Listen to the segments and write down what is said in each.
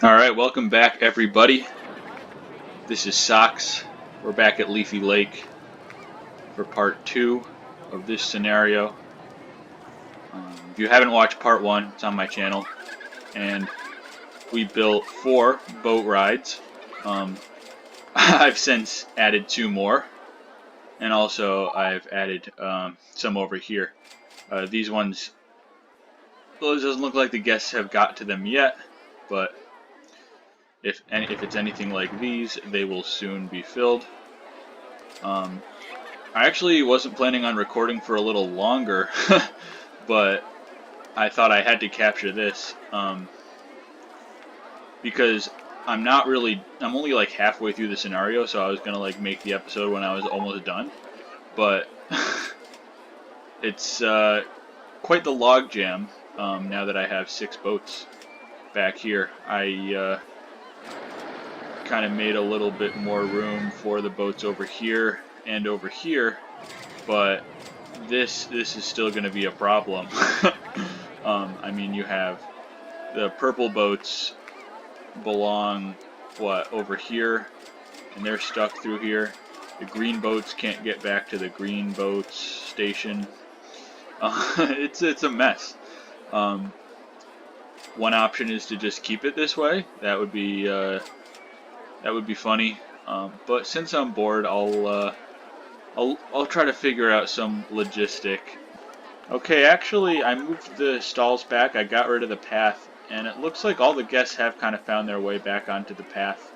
Alright, welcome back everybody. This is Socks. We're back at Leafy Lake for part 2 of this scenario. If you haven't watched part 1, it's on my channel. And we built 4 boat rides. I've since added 2 more. And also I've added some over here. These ones, well, it doesn't look like the guests have got to them yet, but if it's anything like these, they will soon be filled. I actually wasn't planning on recording for a little longer, but I thought I had to capture this because I'm only like halfway through the scenario, so I was gonna like make the episode when I was almost done, but it's quite the log jam now that I have 6 boats back here. I kind of made a little bit more room for the boats over here and over here, but this is still going to be a problem. I mean, you have the purple boats belong over here, and they're stuck through here. The green boats can't get back to the green boats station. It's a mess. One option is to just keep it this way. That would be funny. But since I'm bored, I'll try to figure out some logistic. Okay, actually, I moved the stalls back. I got rid of the path, and it looks like all the guests have kind of found their way back onto the path,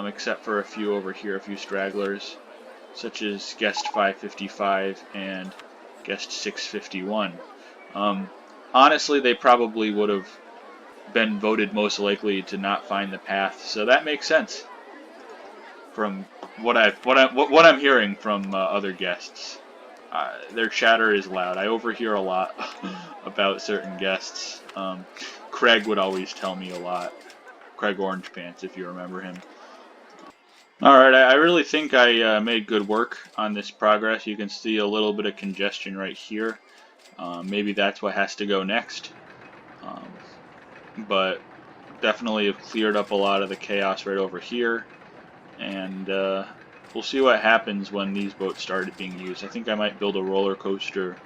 except for a few over here, a few stragglers, such as guest 555 and guest 651. Honestly, they probably would have been voted most likely to not find the path, so that makes sense from what I'm hearing from other guests. Their chatter is loud. I overhear a lot about certain guests. Craig would always tell me a lot. Craig Orange Pants, if you remember him. Alright, I really think I made good work on this progress. You can see a little bit of congestion right here. Maybe that's what has to go next. But definitely have cleared up a lot of the chaos right over here. And we'll see what happens when these boats started being used. I think I might build a roller coaster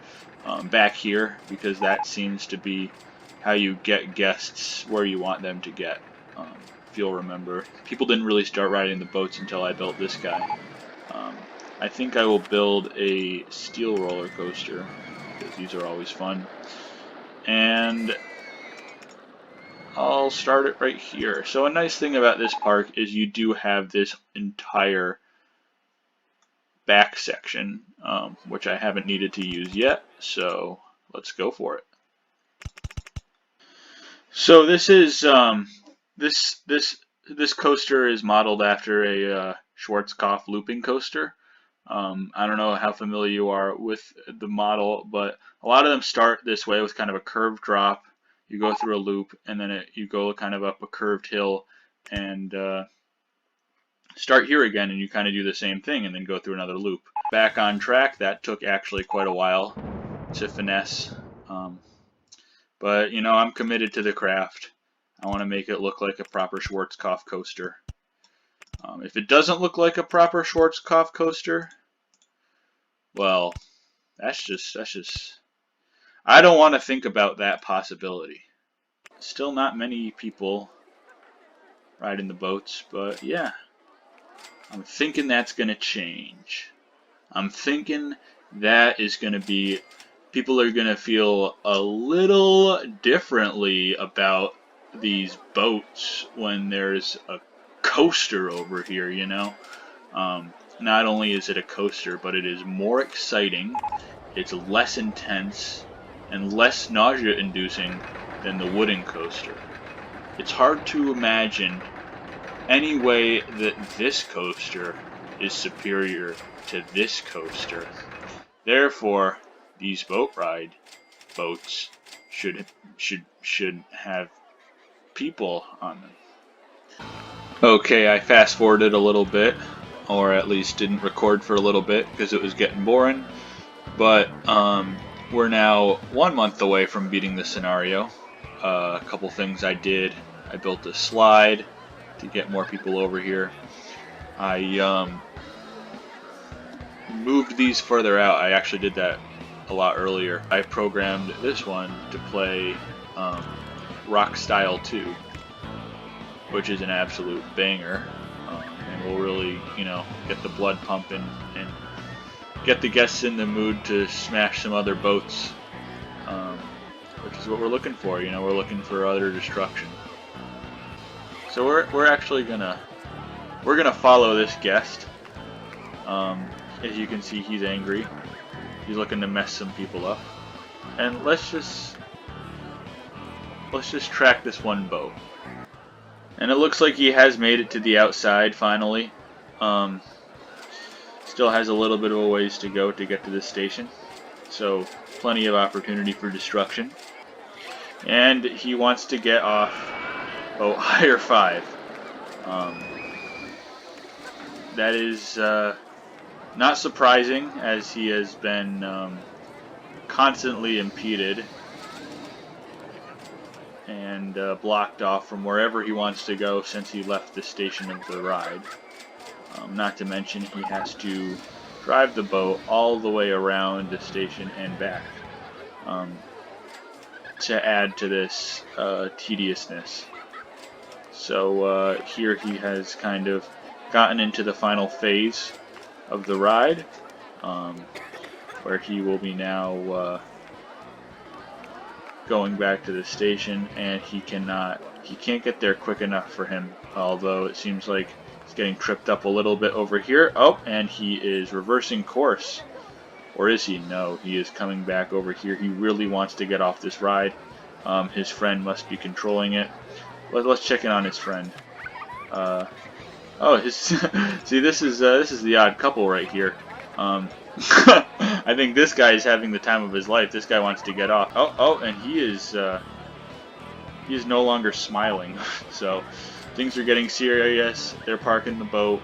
back here, because that seems to be how you get guests where you want them to get. If you'll remember, people didn't really start riding the boats until I built this guy. I think I will build a steel roller coaster, because these are always fun. And I'll start it right here. So a nice thing about this park is you do have this entire back section, which I haven't needed to use yet, so let's go for it. So this is this coaster is modeled after a Schwarzkopf looping coaster. I don't know how familiar you are with the model, but a lot of them start this way with kind of a curved drop. You go through a loop, and then you go kind of up a curved hill, and start here again, and you kind of do the same thing, and then go through another loop. Back on track. That took actually quite a while to finesse, but you know, I'm committed to the craft. I want to make it look like a proper Schwarzkopf coaster. If it doesn't look like a proper Schwarzkopf coaster, well, that's just I don't want to think about that possibility. Still not many people riding the boats, but yeah, I'm thinking that's gonna change. I'm thinking that is gonna be, people are gonna feel a little differently about these boats when there's a coaster over here, you know? Not only is it a coaster, but it is more exciting, it's less intense, and less nausea-inducing than the wooden coaster. It's hard to imagine any way that this coaster is superior to this coaster. Therefore, these boats should have people on them. Okay, I fast forwarded a little bit, or at least didn't record for a little bit because it was getting boring. But we're now 1 month away from beating the scenario. A couple things I did I built a slide to get more people over here. I moved these further out. I actually did that a lot earlier. I programmed this one to play Rock Style 2, which is an absolute banger, and will really, get the blood pumping and get the guests in the mood to smash some other boats, which is what we're looking for. We're looking for utter destruction. So we're actually gonna follow this guest. As you can see, he's angry. He's looking to mess some people up, and let's just track this one boat. And it looks like he has made it to the outside finally. Still has a little bit of a ways to go to get to this station, so plenty of opportunity for destruction. And he wants to get off boat higher 5. That is not surprising, as he has been constantly impeded and blocked off from wherever he wants to go since he left the station of the ride. Not to mention he has to drive the boat all the way around the station and back to add to this tediousness. So here he has kind of gotten into the final phase of the ride, where he will be now going back to the station, and he can't get there quick enough for him, although it seems like he's getting tripped up a little bit over here. Oh, and he is reversing course. Or is he? No, he is coming back over here. He really wants to get off this ride. His friend must be controlling it. Let's check in on his friend. See, this is the odd couple right here. I think this guy is having the time of his life. This guy wants to get off. Oh, and he is no longer smiling. So things are getting serious. They're parking the boat.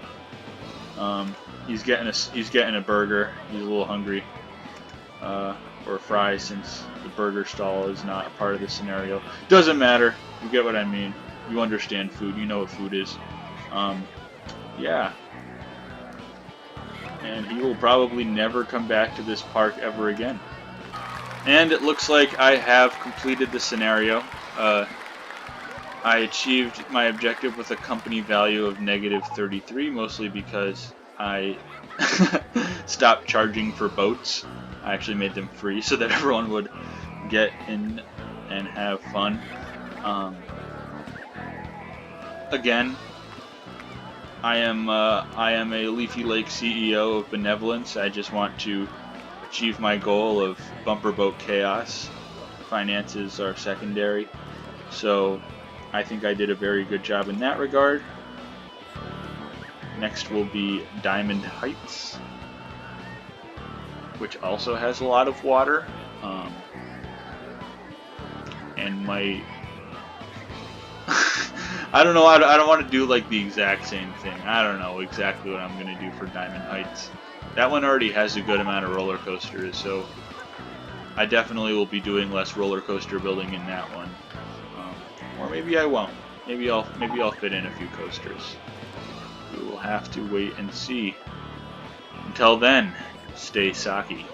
He's getting a burger. He's a little hungry, or fries, since the burger stall is not a part of the scenario. Doesn't matter. You get what I mean. You understand food. You know what food is. Yeah. And he will probably never come back to this park ever again. And it looks like I have completed the scenario. I achieved my objective with a company value of -33, mostly because I stopped charging for boats. I actually made them free so that everyone would get in and have fun. Again, I am a Leafy Lake CEO of benevolence. I just want to achieve my goal of bumper boat chaos. Finances are secondary, so I think I did a very good job in that regard. Next will be Diamond Heights, which also has a lot of water, and might I don't know. I don't want to do like the exact same thing. I don't know exactly what I'm going to do for Diamond Heights. That one already has a good amount of roller coasters, so I definitely will be doing less roller coaster building in that one. Or maybe I won't. Maybe I'll fit in a few coasters. We will have to wait and see. Until then, stay sake.